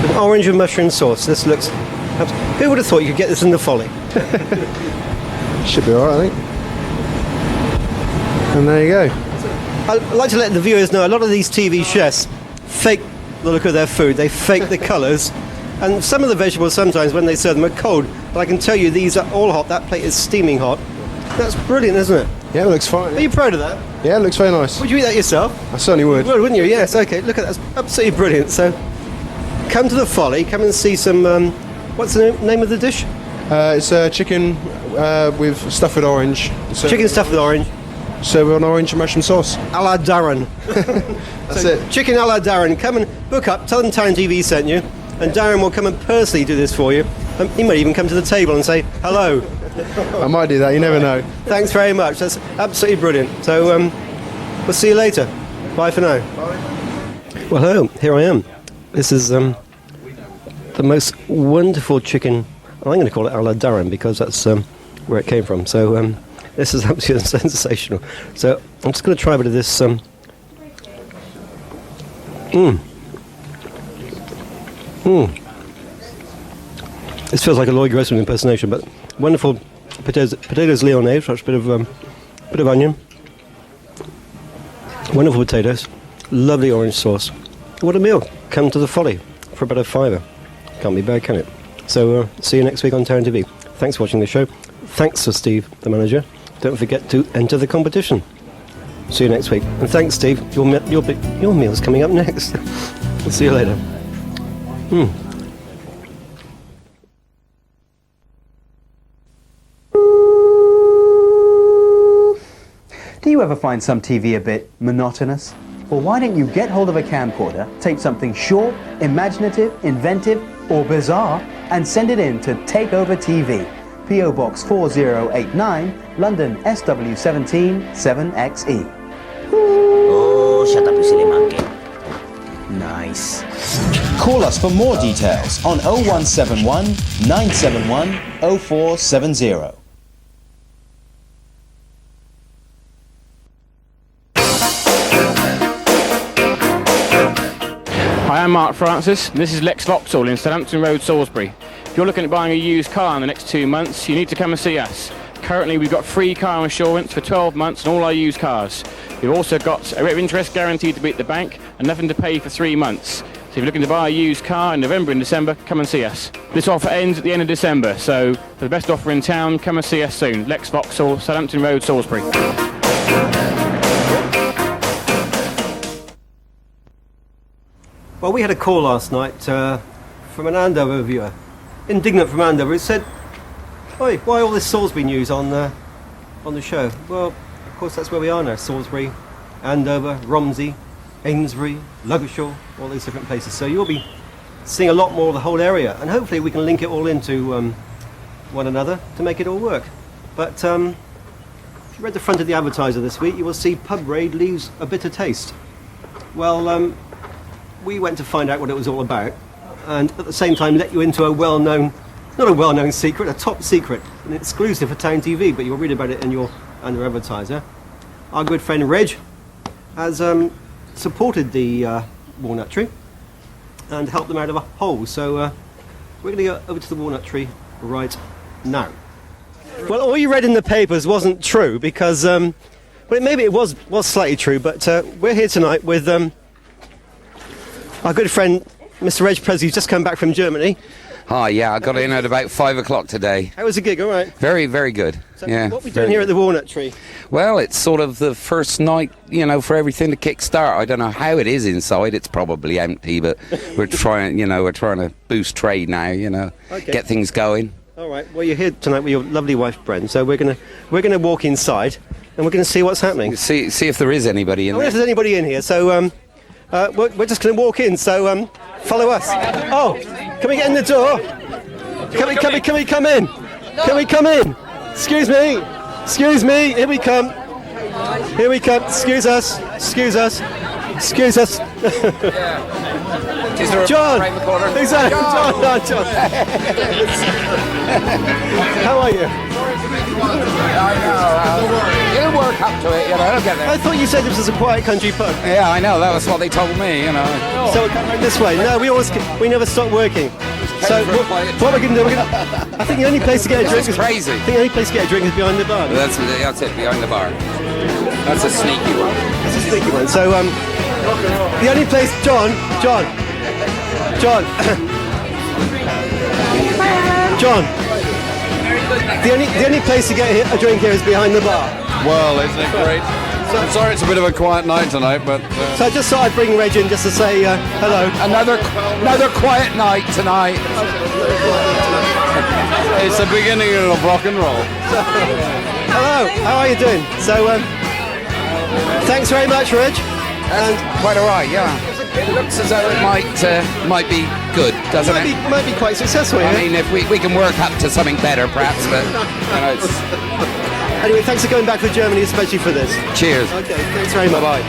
With orange and mushroom sauce. This looks... Who would have thought you could get this in the Folly? Should be alright, I think. And there you go. I'd like to let the viewers know a lot of these TV chefs fake the look of their food. They fake the colours. And some of the vegetables sometimes when they serve them are cold. But I can tell you these are all hot. That plate is steaming hot. That's brilliant, isn't it? Yeah, it looks fine. Are you proud of that? Yeah, it looks very nice. Would you eat that yourself? I certainly would. You would, wouldn't you? Yes, okay. Look at that. That's absolutely brilliant. So come to the Folly. Come and see some... what's the name of the dish? It's chicken with stuffed with orange. Chicken stuffed with orange. Served with an orange and mushroom sauce. A la Darren. That's it. Chicken a la Darren. Come and book up. Tell them Town TV sent you. And Darren will come and personally do this for you. He might even come to the table and say, hello. I might do that. You never know. Thanks very much. That's absolutely brilliant. So we'll see you later. Bye for now. Bye. Well, hello. Here I am. This is the most wonderful chicken I'm going to call it a la Durham because that's where it came from. So this is absolutely sensational. So I'm just going to try a bit of this. This feels like a Lloyd Grossman impersonation, but wonderful potatoes lyonnaise, such a bit of onion, wonderful potatoes, lovely orange sauce. What a meal! Come to the Folly for about a £5. Can't be bad, can it? So see you next week on Taryn TV. Thanks for watching the show. Thanks to Steve, the manager. Don't forget to enter the competition. See you next week. And thanks, Steve. Your meal's coming up next. We'll see you later. Do you ever find some TV a bit monotonous? Well, why don't you get hold of a camcorder, take something short, imaginative, inventive, or bizarre, and send it in to Take Over TV, PO Box 4089, London SW17 7XE. Oh, shut up, you silly monkey. Nice. Call us for more details on 0171 971 0470. Hi, I'm Mark Francis, and this is Lex Vauxhall in Southampton Road, Salisbury. If you're looking at buying a used car in the next 2 months, you need to come and see us. Currently, we've got free car insurance for 12 months on all our used cars. We've also got a rate of interest guaranteed to be at the bank and nothing to pay for 3 months. So if you're looking to buy a used car in November and December, come and see us. This offer ends at the end of December, so for the best offer in town, come and see us soon. Lex Vauxhall, Southampton Road, Salisbury. Well, we had a call last night from an Andover viewer, indignant from Andover. He said, "Oi, why all this Salisbury news on the show?" Well, of course, that's where we are now: Salisbury, Andover, Romsey, Amesbury, Ludgershall, all these different places. So you'll be seeing a lot more of the whole area, and hopefully we can link it all into one another to make it all work. But if you read the front of the Advertiser this week, you will see pub raid leaves a bitter taste. Well, we went to find out what it was all about, and at the same time let you into a well-known, not a well-known secret, a top secret, an exclusive for Town TV, but you'll read about it in your under Advertiser. Our good friend Reg has supported the walnut tree and helped them out of a hole, so we're going to go over to the walnut tree right now. Well, all you read in the papers wasn't true because, well, maybe it was slightly true, but we're here tonight with our good friend, Mr. Reg Prez, who's just come back from Germany. Hi, yeah, I got in at about 5 o'clock today. How was the gig, all right? Very, very good. So yeah. What are we doing here at the Walnut Tree? Well, it's sort of the first night, you know, for everything to kick-start. I don't know how it is inside. It's probably empty, but we're trying to boost trade now, you know, get things going. All right. Well, you're here tonight with your lovely wife, Bren. So we're gonna walk inside and we're gonna see what's happening. See if there is anybody in there. If there's anybody in here. So we're just going to walk in, so follow us. Oh, can we get in the door? Can we come in? Can we come in? Excuse me, here we come. Excuse us. John! Exactly, John. How are you? It'll work up to it, you know, it'll get there. I thought you said this was a quiet country pub. Yeah, I know, that was what they told me, you know. So this way. No, we never stop working. So what we're going to do, I think the only place to get a drink is crazy. I think the only place to get a drink is behind the bar. That's it, behind the bar. That's a sneaky one. That's a sneaky one. So the only place, John. The only place to get a drink here is behind the bar. Well, isn't it great? I'm sorry it's a bit of a quiet night tonight, but... So I just thought I'd bring Reg in just to say hello. Another quiet night tonight. It's the beginning of rock and roll. Hello, how are you doing? So, thanks very much, Reg. And quite all right, yeah. It looks as though it might be good, doesn't it? Might be quite successful. I mean, if we can work up to something better, perhaps. But you know, it's... Anyway, thanks for going back to Germany, especially for this. Cheers. Okay, thanks very much. Bye.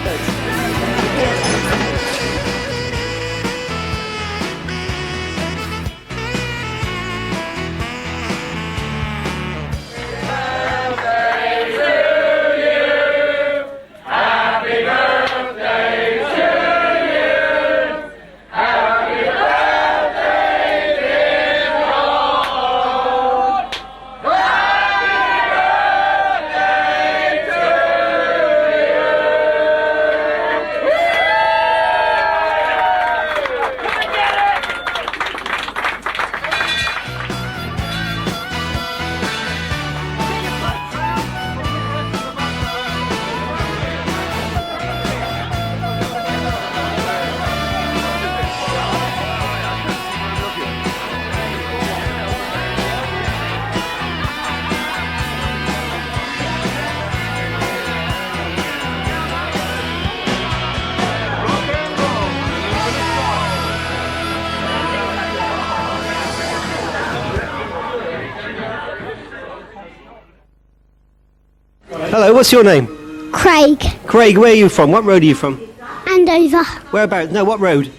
Hello, what's your name? Craig. Craig, where are you from? What road are you from? Andover. Whereabouts? No, what road?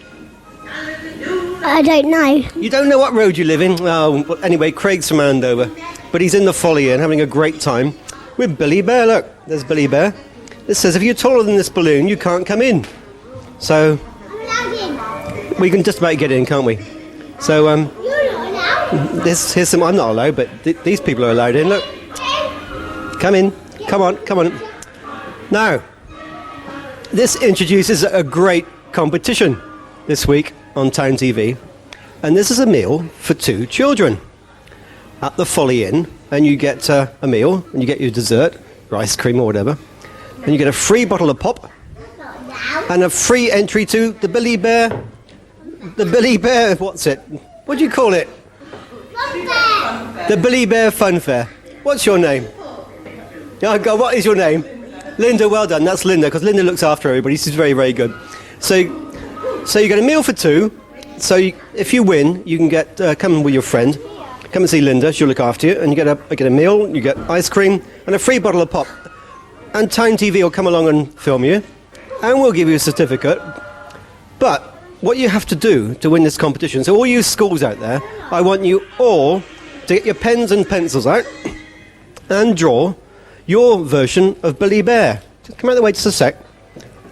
I don't know. You don't know what road you live in? Oh, well, anyway, Craig's from Andover. But he's in the Folly Inn having a great time with Billy Bear. Look, there's Billy Bear. It says if you're taller than this balloon, you can't come in. So we can just about get in, can't we? So here's some. I'm not allowed, but these people are allowed in. Look, come in. Come on. Now, this introduces a great competition this week on Town TV, and this is a meal for 2 children at the Folly Inn, and you get a meal, and you get your dessert, or ice cream or whatever, and you get a free bottle of pop, and a free entry to the Billy Bear, what's it? What do you call it? The Billy Bear Fun Fair. What's your name? Oh God, what is your name? Linda, well done. That's Linda, because Linda looks after everybody. She's very, very good. So you get a meal for 2. So if you win, you can get come with your friend, come and see Linda. She'll look after you, and you get a meal. You get ice cream and a free bottle of pop. And Town TV will come along and film you, and we'll give you a certificate. But what you have to do to win this competition, so all you schools out there, I want you all to get your pens and pencils out and draw your version of Billy Bear. Just come out of the way just a sec.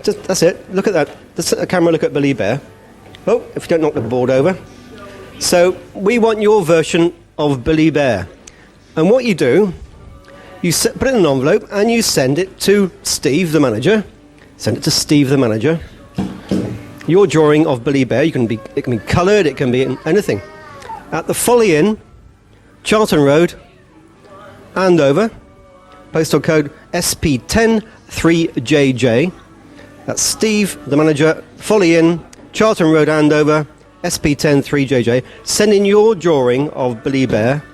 That's it. Look at that. The camera, look at Billy Bear. Oh, if you don't knock the board over. So we want your version of Billy Bear. And what you do, you put it in an envelope and you send it to Steve, the manager. Send it to Steve, the manager. Your drawing of Billy Bear, it can be coloured, it can be anything. At the Folly Inn, Charlton Road, Andover, postal code SP10 3JJ. That's Steve, the manager, Folly Inn, Charlton Road, Andover, SP10 3JJ. Send in your drawing of Billy Bear,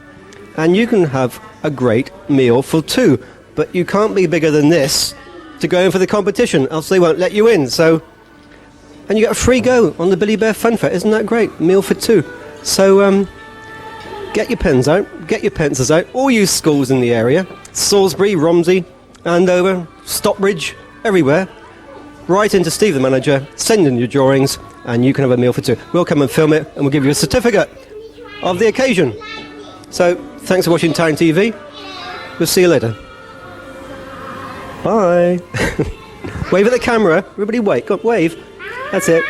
and you can have a great meal for 2. But you can't be bigger than this to go in for the competition, else they won't let you in. So, and you get a free go on the Billy Bear Fun Fair. Isn't that great? Meal for 2. So, get your pens out, get your pencils out. All you schools in the area, Salisbury, Romsey, Andover, Stockbridge, everywhere. Write into Steve, the manager, send in your drawings, and you can have a meal for 2. We'll come and film it, and we'll give you a certificate of the occasion. So, thanks for watching Town TV. We'll see you later. Bye. Wave at the camera. Everybody wave. Go on, wave. That's it.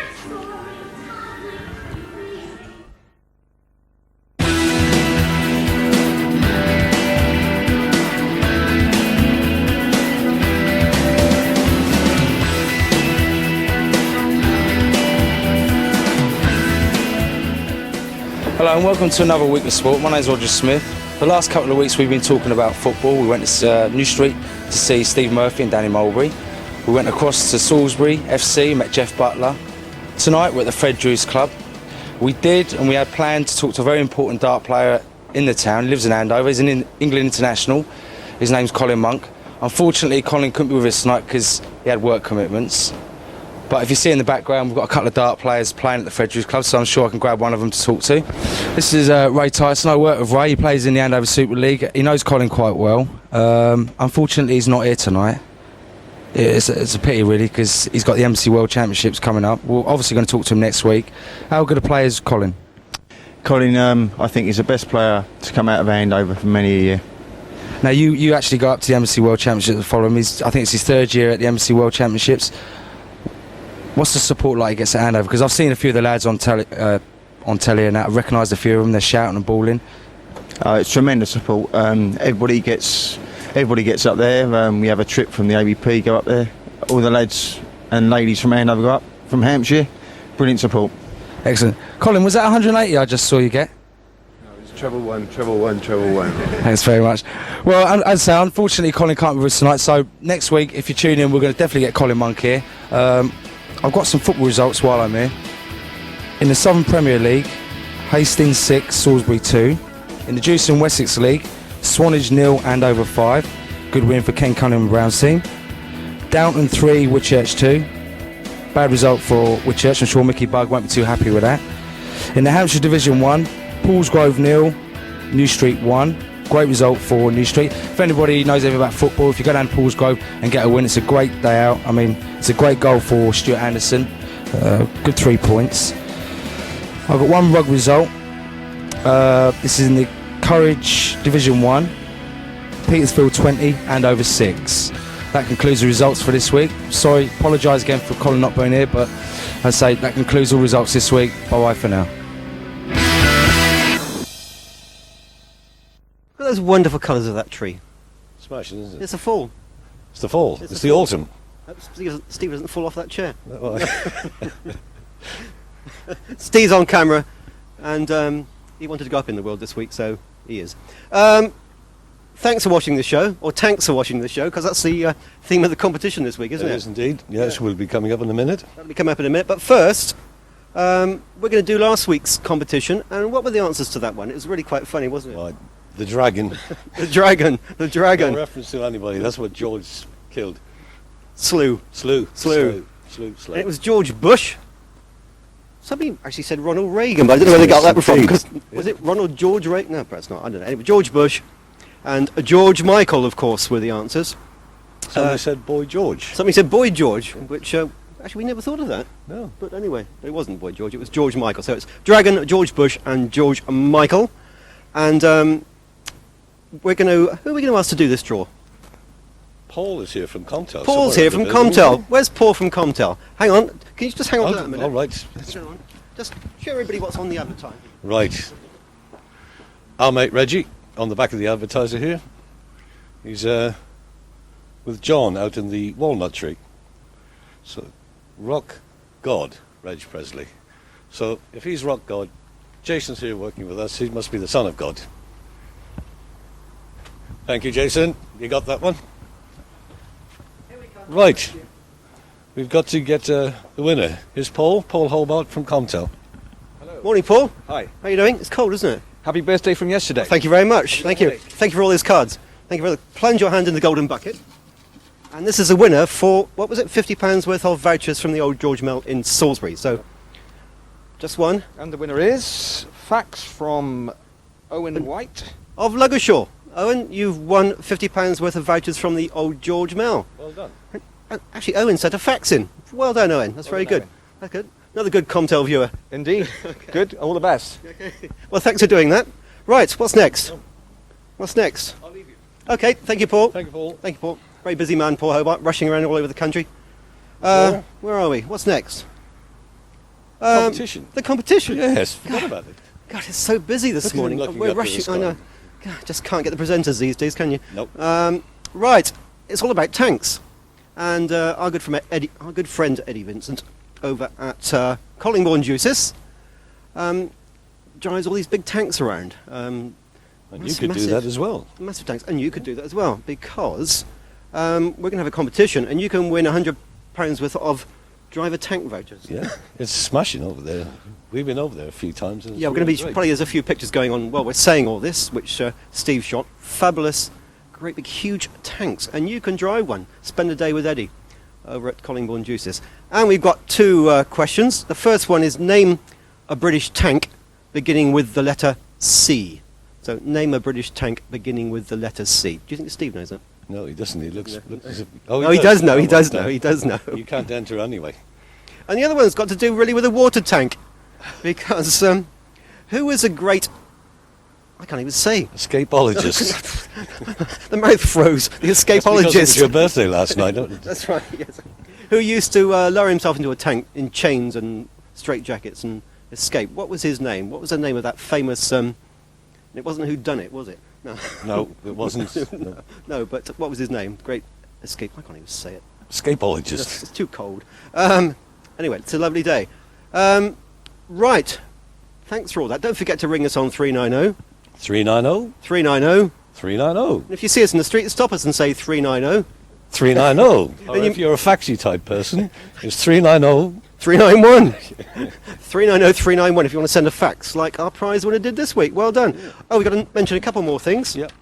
Hello and welcome to another week of sport. My name's Roger Smith. The last couple of weeks we've been talking about football. We went to New Street to see Steve Murphy and Danny Mulberry. We went across to Salisbury FC, met Jeff Butler. Tonight we're at the Fred Drews Club. We had planned to talk to a very important dart player in the town. He lives in Andover. He's an England international. His name's Colin Monk. Unfortunately, Colin couldn't be with us tonight because he had work commitments. But if you see in the background, we've got a couple of dart players playing at the Fred Drews Club, so I'm sure I can grab one of them to talk to. This is Ray Tyson. I work with Ray. He plays in the Andover Super League. He knows Colin quite well. Unfortunately, he's not here tonight. It's a pity, really, because he's got the MC World Championships coming up. We're obviously going to talk to him next week. How good a player is Colin? Colin, I think he's the best player to come out of Andover for many a year. Now, you actually go up to the MC World Championships to follow him. I think it's his 3rd year at the MC World Championships. What's the support like he gets at Andover? Because I've seen a few of the lads on telly and I've recognised a few of them. They're shouting and bawling. It's tremendous support. Everybody gets up there. We have a trip from the ABP, go up there. All the lads and ladies from Andover go up, from Hampshire. Brilliant support. Excellent. Colin, was that 180 I just saw you get? No, it was treble one. Thanks very much. Well, as I say, unfortunately Colin can't be with us tonight, so next week, if you tune in, we're going to definitely get Colin Monk here. I've got some football results while I'm here. In the Southern Premier League, Hastings 6, Salisbury 2. In the Jewston Wessex League, Swanage 0, Andover 5. Good win for Ken Cunningham Brown's team. Downton 3, Whitchurch 2. Bad result for Whitchurch. I'm sure Mickey Bugg won't be too happy with that. In the Hampshire Division 1, Paulsgrove 0, New Street 1. great result for New Street. If anybody knows anything about football, if you go down to Paul's Grove and get a win, it's a great day out. I mean, it's a great goal for Stuart Anderson. Good 3 points. I've got one rugby result. This is in the Courage Division 1. Petersfield 20, Andover 6. That concludes the results for this week. Sorry, apologise again for Colin not being here, but I say that concludes all results this week. Bye-bye for now. Look at those wonderful colours of that tree. Smashing, isn't it? It's a fall. It's the fall. It's the autumn. Steve doesn't fall off that chair. Steve's on camera, and he wanted to go up in the world this week, so he is. Thanks for watching the show, or tanks for watching the show, because that's the theme of the competition this week, isn't it? It is indeed. Yes, we'll be coming up in a minute. That'll be coming up in a minute. But first, we're going to do last week's competition, and what were the answers to that one? It was really quite funny, wasn't it? Right. The dragon. The dragon. No reference to anybody. That's what George killed. Slew. Slew. And it was George Bush. Somebody actually said Ronald Reagan, but I don't know where they got that from. Because was it Ronald George Reagan? No, perhaps not. I don't know. Anyway, George Bush and George Michael, of course, were the answers. Somebody said Boy George. Somebody said Boy George, which actually we never thought of that. No. But anyway, it wasn't Boy George. It was George Michael. So it's Dragon, George Bush, and George Michael. And who are we going to ask to do this draw? Paul is here from Comtel. Paul's here from Comtel. Where's Paul from Comtel? Hang on. Can you just hang on to that a minute? All right. Just show everybody what's on the advertising. Right. Our mate Reggie, on the back of the advertiser here. He's with John out in the walnut tree. So, Rock God, Reg Presley. So, if he's Rock God, Jason's here working with us. He must be the son of God. Thank you, Jason. You got that one? Right. We've got to get the winner. Here's Paul Hobart from Comtel. Hello. Morning, Paul. Hi. How are you doing? It's cold, isn't it? Happy birthday from yesterday. Well, thank you very much. Thank you. Thank you for all these cards. Thank you very much. Plunge your hand in the golden bucket. And this is a winner for, what was it, £50 worth of vouchers from the old George Mill in Salisbury. So, just one. And the winner is fax from Owen White. Of Luggershaw. Owen, you've won £50 worth of vouchers from the old George Mill. Well done. Actually, Owen sent a fax in. Well done, Owen. That's very good. That's good. Another good Comtel viewer. Indeed. Good. All the best. Okay. Well, thanks for doing that. Right, what's next? What's next? I'll leave you. Okay, thank you, Paul. Thank you, Paul. Thank you, Paul. Very busy man, Paul Hobart, rushing around all over the country. Where are we? What's next? Competition. The competition. Yes, forgot about it. God, it's so busy this morning. We're rushing. I know. God, just can't get the presenters these days, can you? Nope. Right, it's all about tanks, and our good friend Eddie Vincent over at Collingbourne Juices drives all these big tanks around. And you could do that as well. Massive tanks, and you could do that as well, because we're going to have a competition, and you can win £100 worth of driver tank vouchers. Yeah, it's smashing over there. We've been over there a few times. And yeah, we're going to be probably there's a few pictures going on while we're saying all this, which Steve shot. Fabulous, great big huge tanks, and you can drive one. Spend a day with Eddie over at Collingbourne Juices. And we've got two questions. The first one is name a British tank beginning with the letter C. So name a British tank beginning with the letter C. Do you think Steve knows that? No, he doesn't. He looks as if... Oh, he does know. He does know. He does know. You can't enter anyway. And the other one's got to do really with a water tank, because who was a great... I can't even say. Escapologist. The mouth froze. The escapologist. That's because it was your birthday last night, don't it? That's right, yes. Who used to lower himself into a tank in chains and straitjackets and escape. What was his name? What was the name of that famous... it wasn't Who Done It, was it? No. No, it wasn't. No, but what was his name? Great escape... I can't even say it. Escapologist. It's too cold. Anyway, it's a lovely day. Right. Thanks for all that. Don't forget to ring us on 390. 390? 390. 390. And if you see us in the street, stop us and say 390. 390. Or if you're a faxi type person, it's 390. 391. 390 391 if you want to send a fax, like our prize winner did this week. Well done. Oh, we've got to mention a couple more things. Yep.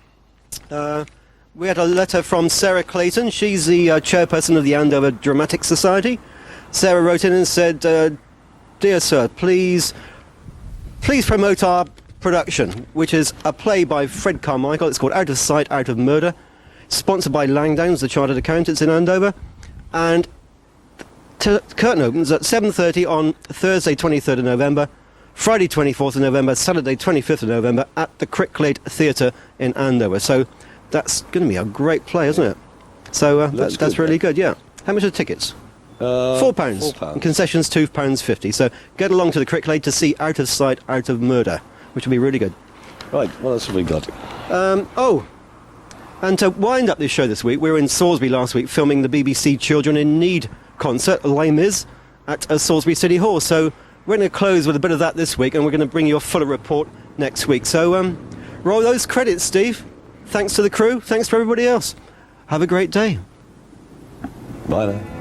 We had a letter from Sarah Clayton. She's the chairperson of the Andover Dramatic Society. Sarah wrote in and said, Dear sir, please promote our production, which is a play by Fred Carmichael. It's called Out of Sight, Out of Murder. Sponsored by Langdowns, the Chartered Accountants in Andover. And curtain opens at 7:30 on Thursday 23rd of November, Friday 24th of November, Saturday 25th of November at the Cricklade Theatre in Andover. So that's going to be a great play, isn't it? So that's really good, yeah. How much are the tickets? £4. £4. And concessions £2.50. So get along to the Cricklade to see Out of Sight, Out of Murder, which will be really good. Right, what else have we got? And to wind up this show this week, we were in Salisbury last week filming the BBC Children in Need concert, Les Mis, at Salisbury City Hall. So we're going to close with a bit of that this week, and we're going to bring you a fuller report next week. So roll those credits, Steve. Thanks to the crew. Thanks to everybody else. Have a great day. Bye now.